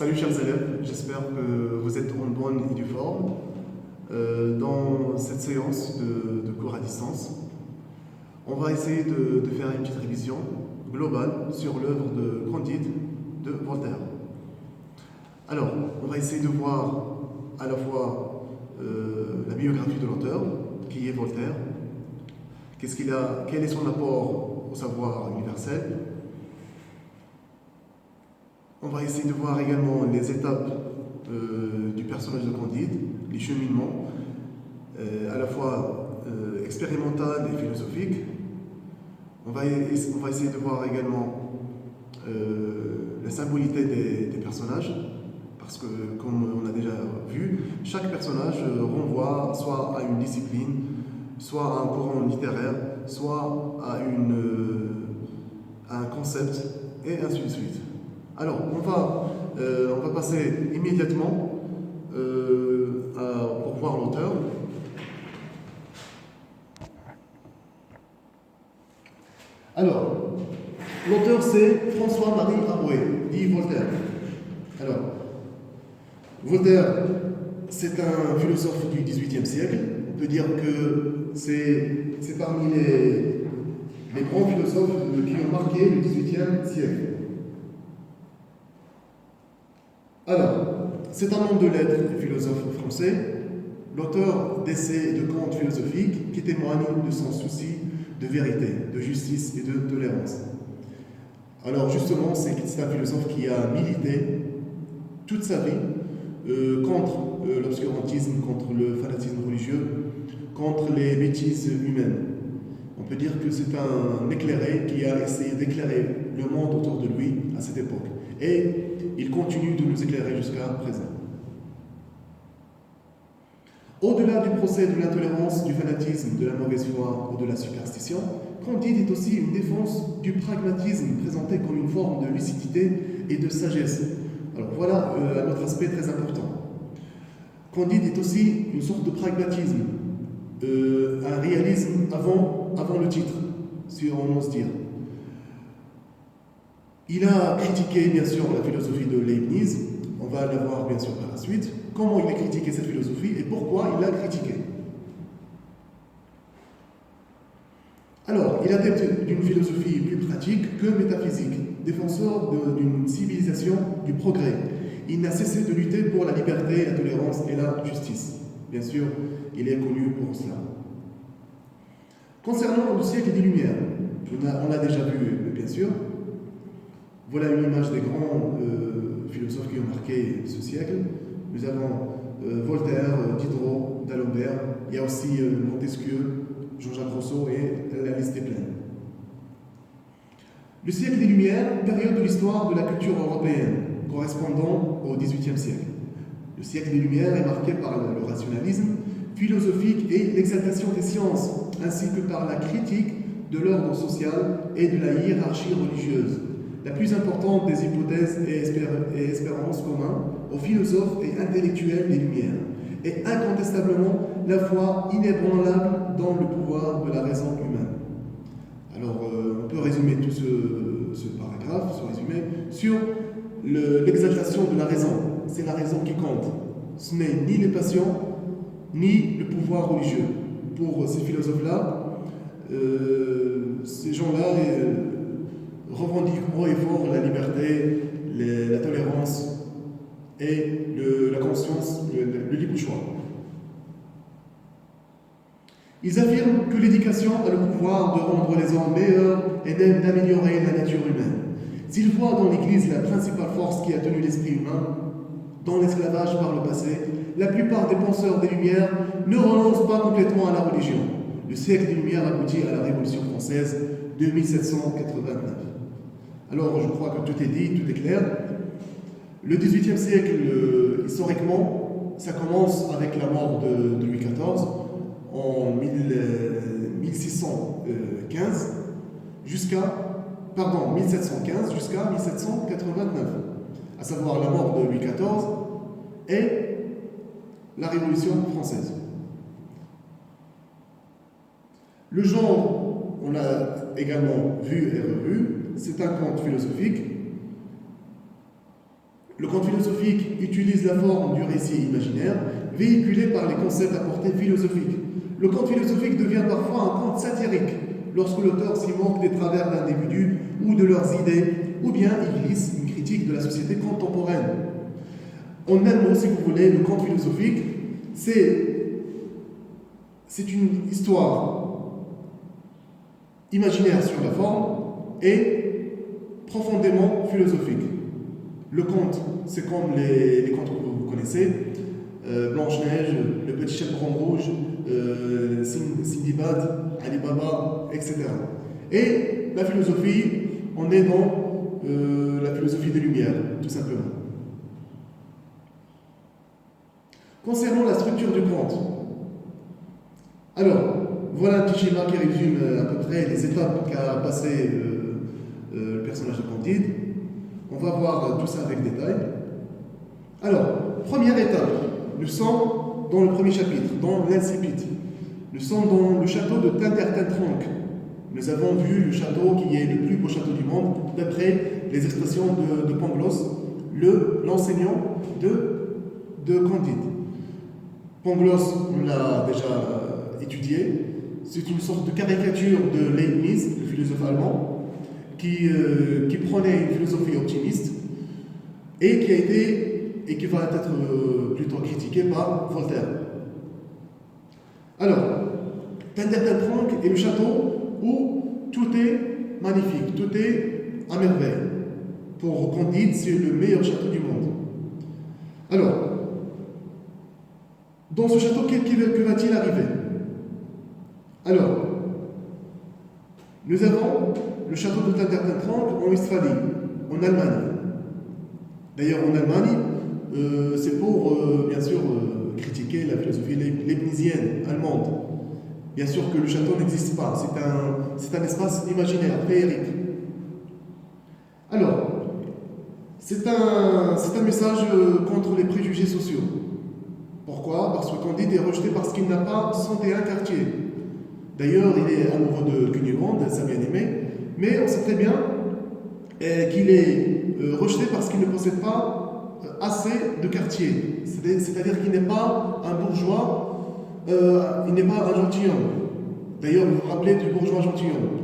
Salut chers élèves, j'espère que vous êtes en bonne et due forme. Dans cette séance de cours à distance, on va essayer de faire une petite révision globale sur l'œuvre de Candide de Voltaire. Alors, on va essayer de voir à la fois la biographie de l'auteur, qui est Voltaire, quel est son apport au savoir universel. On va essayer de voir également les étapes du personnage de Candide, les cheminements, à la fois expérimental et philosophique. On va essayer de voir également la symbolité des personnages, parce que, comme on a déjà vu, chaque personnage renvoie soit à une discipline, soit à un courant littéraire, soit à un concept, et ainsi de suite. Alors, on va passer immédiatement pour voir l'auteur. Alors, l'auteur c'est François-Marie Arouet, dit Voltaire. Alors, Voltaire, c'est un philosophe du XVIIIe siècle. On peut dire que c'est parmi les grands philosophes qui ont marqué le XVIIIe siècle. Alors, c'est un homme de lettres et philosophe français, l'auteur d'essais et de contes philosophiques qui témoignent de son souci de vérité, de justice et de tolérance. Alors justement, c'est un philosophe qui a milité toute sa vie contre l'obscurantisme, contre le fanatisme religieux, contre les bêtises humaines. On peut dire que c'est un éclairé qui a essayé d'éclairer le monde autour de lui à cette époque. Et il continue de nous éclairer jusqu'à présent. Au-delà du procès de l'intolérance, du fanatisme, de la mauvaise foi ou de la superstition, Candide est aussi une défense du pragmatisme présenté comme une forme de lucidité et de sagesse. Alors voilà un autre aspect très important. Candide est aussi une sorte de pragmatisme, un réalisme avant le titre, si on ose dire. Il a critiqué bien sûr la philosophie de Leibniz, on va la voir bien sûr par la suite, comment il a critiqué cette philosophie et pourquoi il l'a critiquée. Alors, il est adepte d'une philosophie plus pratique que métaphysique, défenseur d'une civilisation du progrès. Il n'a cessé de lutter pour la liberté, la tolérance et la justice. Bien sûr, il est connu pour cela. Concernant le siècle des Lumières, on l'a déjà vu bien sûr. Voilà une image des grands philosophes qui ont marqué ce siècle. Nous avons Voltaire, Diderot, d'Alembert, il y a aussi Montesquieu, Jean-Jacques Rousseau et la liste est pleine. Le siècle des Lumières, période de l'histoire de la culture européenne, correspondant au XVIIIe siècle. Le siècle des Lumières est marqué par le rationalisme philosophique et l'exaltation des sciences, ainsi que par la critique de l'ordre social et de la hiérarchie religieuse. La plus importante des hypothèses et espérances communes aux philosophes et intellectuels des Lumières, et incontestablement la foi inébranlable dans le pouvoir de la raison humaine. Alors, on peut résumer tout ce paragraphe, ce résumé, sur l'exaltation de la raison. C'est la raison qui compte. Ce n'est ni les passions, ni le pouvoir religieux. Pour ces philosophes-là, ces gens-là revendiquent haut et fort la liberté, la tolérance et la conscience, le libre choix. Ils affirment que l'éducation a le pouvoir de rendre les hommes meilleurs et même d'améliorer la nature humaine. S'ils voient dans l'Église la principale force qui a tenu l'esprit humain dans l'esclavage par le passé, la plupart des penseurs des Lumières ne renoncent pas complètement à la religion. Le siècle des Lumières aboutit à la Révolution française de 1789. Alors, je crois que tout est dit, tout est clair. Le XVIIIe siècle, historiquement, ça commence avec la mort de Louis XIV en 1715 jusqu'à 1789, à savoir la mort de Louis XIV et la Révolution française. Le genre, on l'a également vu et revu, c'est un conte philosophique. Le conte philosophique utilise la forme du récit imaginaire, véhiculé par les concepts à portée philosophique. Le conte philosophique devient parfois un conte satirique, lorsque l'auteur s'y moque des travers d'individus ou de leurs idées, ou bien il glisse une critique de la société contemporaine. En un mot, si vous voulez, le conte philosophique, c'est une histoire imaginaire sur la forme et profondément philosophique. Le conte, c'est comme les contes que vous connaissez, Blanche-Neige, Le Petit Chaperon Rouge, Sindibad, Ali Baba, etc. Et la philosophie, on est dans la philosophie des Lumières, tout simplement. Concernant la structure du conte, alors, voilà un petit schéma qui résume à peu près les étapes qu'a passé le personnage de Candide. On va voir tout ça avec détail. Alors, première étape, nous sommes dans le premier chapitre, dans l'incipit. Nous sommes dans le château de Tindertentronckh. Nous avons vu le château qui est le plus beau château du monde, d'après les expressions de Pangloss, l'enseignant de Candide. Pangloss, on l'a déjà étudié. C'est une sorte de caricature de Leibniz, le philosophe allemand, qui prenait une philosophie optimiste et qui va être plutôt critiquée par Voltaire. Alors, Tindertentronckh est le château où tout est magnifique, tout est à merveille. Pour Candide, c'est le meilleur château du monde. Alors, dans ce château, que va-t-il arriver? Alors, nous avons le château de Tindertentronckh en Westphalie, en Allemagne. D'ailleurs, en Allemagne, c'est pour, bien sûr, critiquer la philosophie leibnizienne allemande. Bien sûr que le château n'existe pas, c'est un espace imaginaire, féerique. Alors, c'est un message contre les préjugés sociaux. Pourquoi? Parce que Candide est rejeté parce qu'il n'a pas 101 quartiers. D'ailleurs, il est amoureux de Cunégonde, sa bien-aimée, mais on sait très bien qu'il est rejeté parce qu'il ne possède pas assez de quartiers. C'est-à-dire qu'il n'est pas un bourgeois, il n'est pas un gentilhomme. D'ailleurs, vous vous rappelez du bourgeois gentilhomme.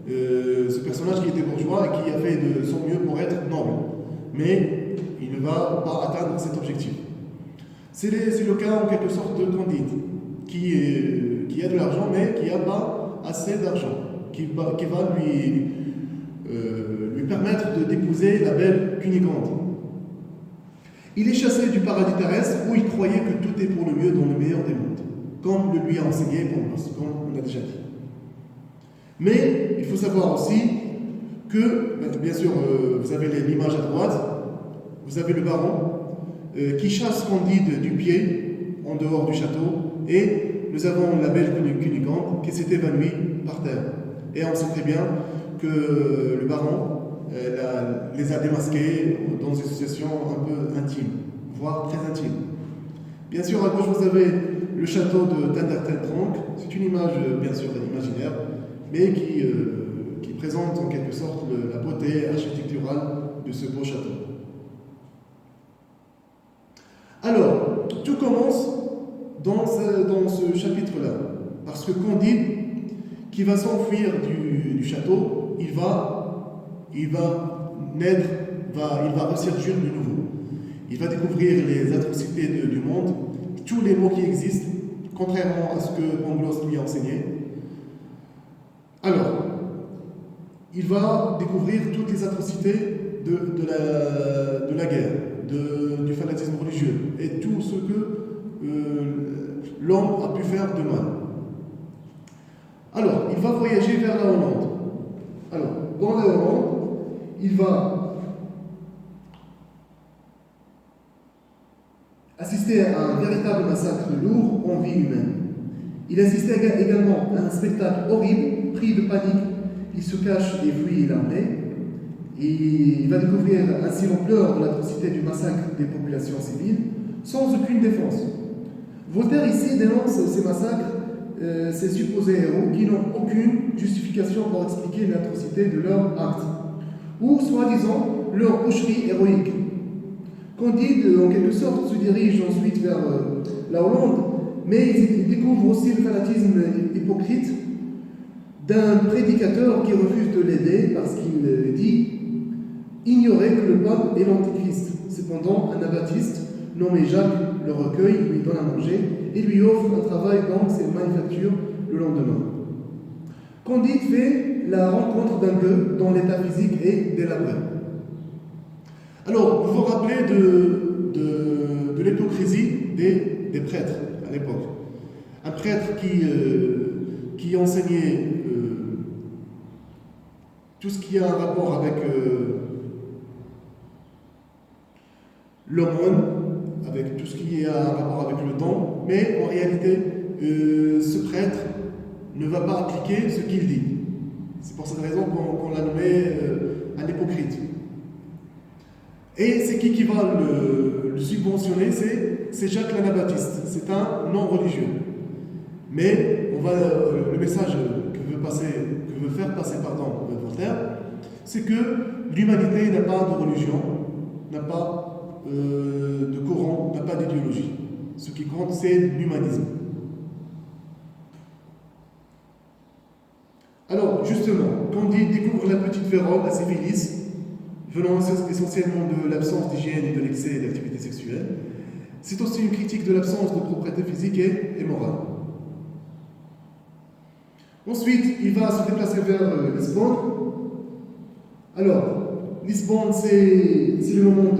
Ce personnage qui était bourgeois et qui a fait de son mieux pour être noble. Mais il ne va pas atteindre cet objectif. C'est le cas en quelque sorte de Candide, qui a de l'argent mais qui n'a pas assez d'argent, qui va lui permettre d'épouser la belle Cunégonde. Il est chassé du paradis terrestre où il croyait que tout est pour le mieux dans le meilleur des mondes, comme le lui a enseigné Pangloss, comme on a déjà dit. Mais il faut savoir aussi que, bien sûr, vous avez l'image à droite, vous avez le baron qui chasse Candide du pied en dehors du château, et nous avons la belle Cunégonde qui s'est évanouie par terre. Et on sait très bien que le baron les a démasqués dans une situation un peu intime, voire très intime. Bien sûr, à gauche, vous avez le château de Tindertentronckh. C'est une image, bien sûr, imaginaire, mais qui présente en quelque sorte la beauté architecturale de ce beau château. Alors, tout commence dans ce chapitre-là, parce que Candide, qui va s'enfuir du château, il va naître, il va ressurgir de nouveau. Il va découvrir les atrocités du monde, tous les maux qui existent, contrairement à ce que Pangloss lui a enseigné. Alors, il va découvrir toutes les atrocités de la guerre, du fanatisme religieux et tout ce que l'homme a pu faire de mal. Alors, il va voyager vers la Hollande. Alors, dans la Hollande, il va assister à un véritable massacre lourd en vie humaine. Il assistait également à un spectacle horrible, pris de panique. Il se cache et fuit l'armée. Il va découvrir ainsi l'ampleur de l'atrocité du massacre des populations civiles, sans aucune défense. Voltaire ici dénonce ces massacres, ces supposés héros qui n'ont aucune justification pour expliquer l'atrocité de leurs actes, ou soi-disant leur boucherie héroïque. Candide, en quelque sorte, se dirige ensuite vers la Hollande, mais il découvre aussi le fanatisme hypocrite d'un prédicateur qui refuse de l'aider parce qu'il dit ignorer que le pape est l'antéchrist. Cependant, un abbatiiste nommé Jacques le recueille, lui donne à manger et lui offre un travail dans ses manufactures le lendemain. Candide fait la rencontre d'un gueux dont l'état physique est délabré. Alors, vous vous rappelez de l'hypocrisie des prêtres à l'époque. Un prêtre qui enseignait tout ce qui a un rapport avec l'aumône, avec tout ce qui a un rapport avec le don, mais en réalité, ce prêtre ne va pas appliquer ce qu'il dit. C'est pour cette raison qu'on l'a nommé un hypocrite. Et c'est qui va le subventionner? C'est Jacques l'Anabaptiste. C'est un non-religieux. Mais le message que veut faire passer Voltaire, c'est que l'humanité n'a pas de religion, n'a pas de courant, n'a pas d'idéologie. Ce qui compte, c'est l'humanisme. Alors, justement, Candide découvre la petite vérole, la syphilis, venant essentiellement de l'absence d'hygiène et de l'excès d'activité sexuelle. C'est aussi une critique de l'absence de propriété physique et morale. Ensuite, il va se déplacer vers Lisbonne. Alors, Lisbonne, c'est le moment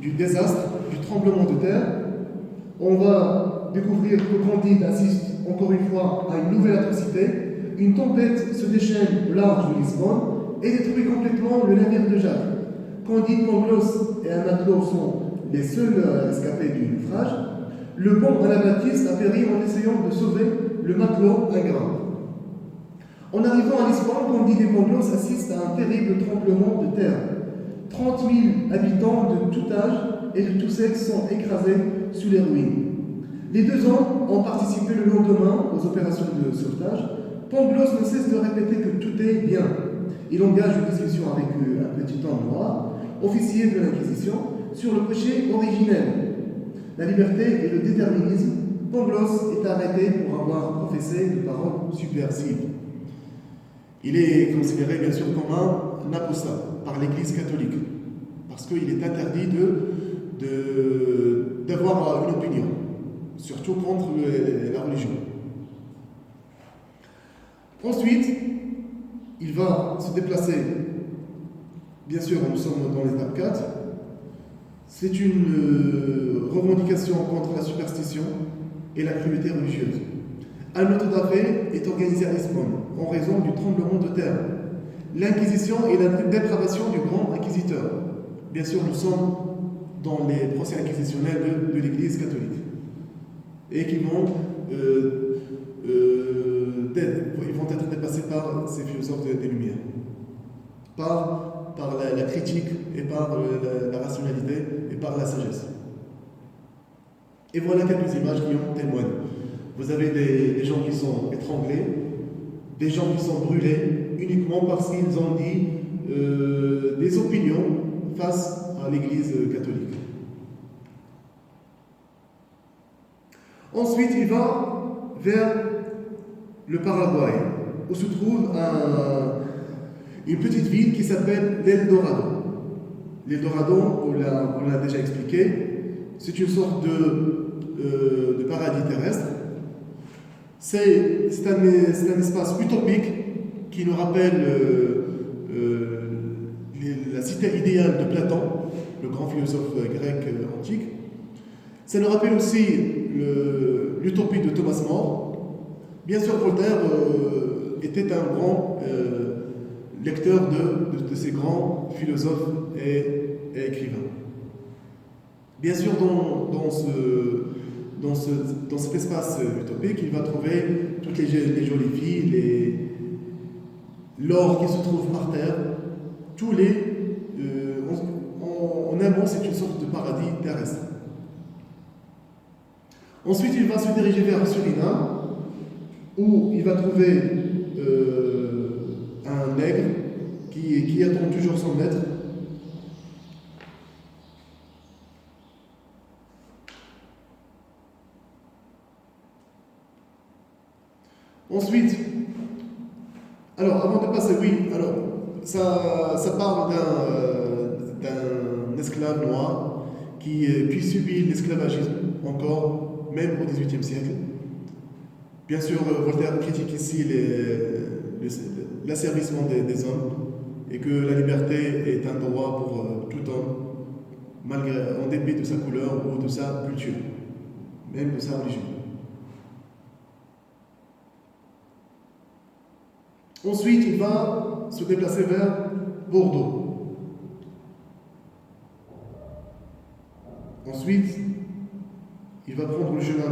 du désastre, du tremblement de terre. On va découvrir que Candide assiste encore une fois à une nouvelle atrocité. Une tempête se déchaîne au large de Lisbonne et détruit complètement le navire de Jacques. Candide, Pangloss et un matelot sont les seuls à escaper du naufrage. Le bon Anabaptiste a péri en essayant de sauver le matelot ingrat. En arrivant à Lisbonne, Candide et Pangloss assistent à un terrible tremblement de terre. 30 000 habitants de tout âge et de tout sexe sont écrasés sous les ruines. Les deux hommes ont participé le lendemain aux opérations de sauvetage. Pangloss ne cesse de répéter que tout est bien. Il engage une discussion avec un petit homme noir, officier de l'Inquisition, sur le péché originel, la liberté et le déterminisme. Pangloss est arrêté pour avoir professé de paroles subversives. Il est considéré bien sûr comme un apostat par l'Église catholique, parce qu'il est interdit d'avoir une opinion, surtout contre la religion. Ensuite, il va se déplacer, bien sûr, nous sommes dans l'étape 4, c'est une revendication contre la superstition et la cruauté religieuse. Un autodafé est organisé à Lisbonne en raison du tremblement de terre, l'Inquisition et la dépravation du grand inquisiteur. Bien sûr, nous sommes dans les procès inquisitionnels de l'Église catholique et qui vont être dépassés par ces philosophes des Lumières, par la critique et par la rationalité et par la sagesse. Et voilà quelques images qui en témoignent. Vous avez des gens qui sont étranglés, des gens qui sont brûlés uniquement parce qu'ils ont dit des opinions face à l'Église catholique. Ensuite, il va vers le Paraguay, où se trouve une petite ville qui s'appelle l'Eldorado. L'Eldorado, on l'a déjà expliqué, c'est une sorte de paradis terrestre. C'est un espace utopique qui nous rappelle la cité idéale de Platon, le grand philosophe grec antique. Ça nous rappelle aussi l'utopie de Thomas More. Bien sûr, Voltaire était un grand lecteur de ces grands philosophes et écrivains. Bien sûr, dans cet espace utopique, il va trouver toutes les jolies filles, l'or qui se trouve par terre, en un mot, c'est une sorte de paradis terrestre. Ensuite, il va se diriger vers Suriname, où il va trouver un nègre qui attend toujours son maître. Ensuite, alors avant de passer, oui, alors ça parle d'un esclave noir qui subit l'esclavagisme encore, même au XVIIIe siècle. Bien sûr, Voltaire critique ici l'asservissement des hommes et que la liberté est un droit pour tout homme, en dépit de sa couleur ou de sa culture, même de sa religion. Ensuite, il va se déplacer vers Bordeaux. Ensuite, il va prendre le chemin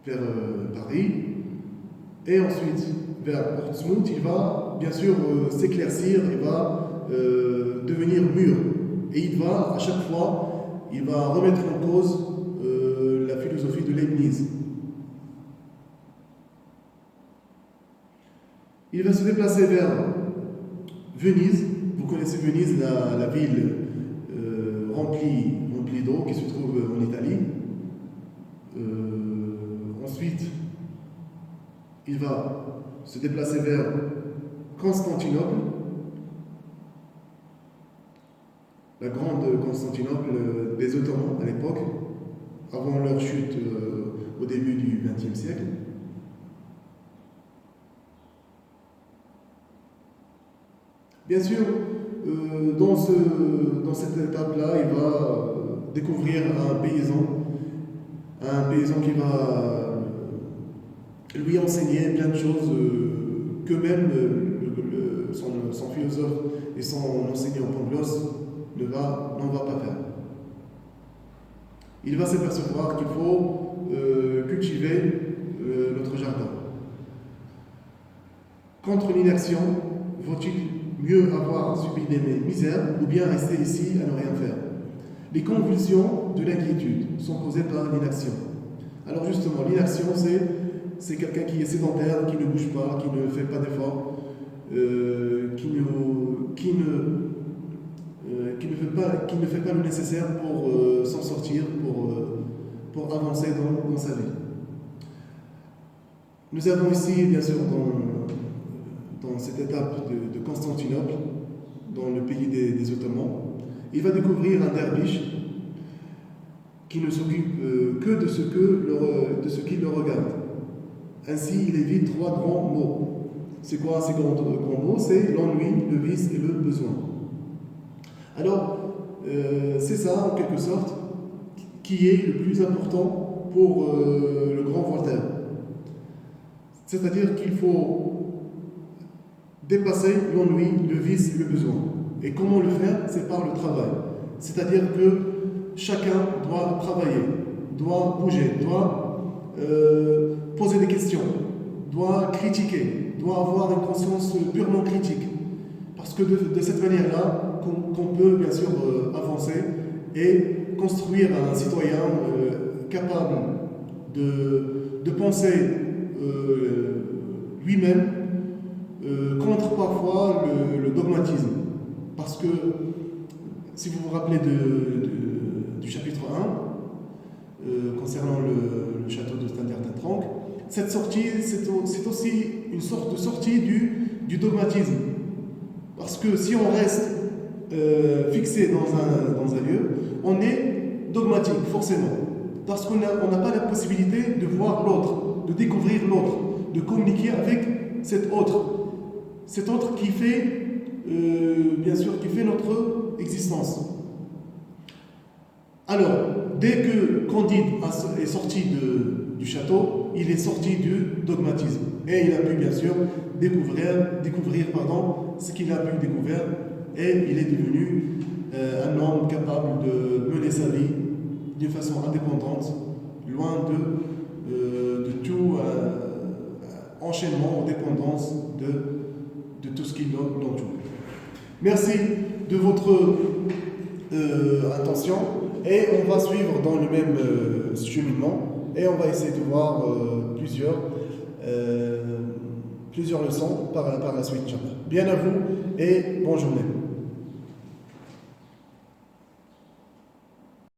vers Paris. Et ensuite, vers Portsmouth, il va bien sûr s'éclaircir, il va devenir mûr. Et il va, à chaque fois, il va remettre en cause la philosophie de Leibniz. Il va se déplacer vers Venise. Vous connaissez Venise, la ville remplie d'eau qui se trouve en Italie. Ensuite, il va se déplacer vers Constantinople, la grande Constantinople des Ottomans à l'époque, avant leur chute au début du XXe siècle. Bien sûr, dans cette étape-là, il va découvrir un paysan qui va lui enseigner plein de choses que même son philosophe et son enseignant Pangloss n'en va pas faire. Il va s'apercevoir qu'il faut cultiver notre jardin. Contre l'inaction, faut-il mieux avoir subi des misères ou bien rester ici à ne rien faire? Les convulsions de l'inquiétude sont causées par l'inaction. Alors justement, l'inaction, c'est quelqu'un qui est sédentaire, qui ne bouge pas, qui ne fait pas d'efforts, qui ne fait pas le nécessaire pour s'en sortir, pour avancer dans sa vie. Nous avons ici, bien sûr, dans cette étape de Constantinople, dans le pays des Ottomans, il va découvrir un derviche qui ne s'occupe que de ce qui le regarde. Ainsi, il évite 3 grands maux. C'est quoi ces grands maux? C'est l'ennui, le vice et le besoin. Alors, c'est ça, en quelque sorte, qui est le plus important pour le grand Voltaire. C'est-à-dire qu'il faut dépasser l'ennui, le vice et le besoin. Et comment le faire? C'est par le travail. C'est-à-dire que chacun doit travailler, doit bouger, doit poser des questions, doit critiquer, doit avoir une conscience purement critique. Parce que de cette manière-là, qu'on peut bien sûr avancer et construire un citoyen capable de penser lui-même contre parfois le dogmatisme. Parce que, si vous vous rappelez du chapitre 1, concernant le château de Standertentrank, cette sortie, c'est aussi une sorte de sortie du dogmatisme. Parce que si on reste fixé dans un lieu, on est dogmatique, forcément. Parce qu'on n'a pas la possibilité de voir l'autre, de découvrir l'autre, de communiquer avec cet autre qui fait, bien sûr, qui fait notre existence. Alors, dès que Candide est sorti du château, il est sorti du dogmatisme. Et il a pu, bien sûr, découvrir ce qu'il a pu découvrir. Et il est devenu un homme capable de mener sa vie d'une façon indépendante, loin de tout enchaînement ou dépendance de tout ce qui l'entoure. Merci de votre attention et on va suivre dans le même cheminement et on va essayer de voir plusieurs leçons par la suite. Bien à vous et bonne journée.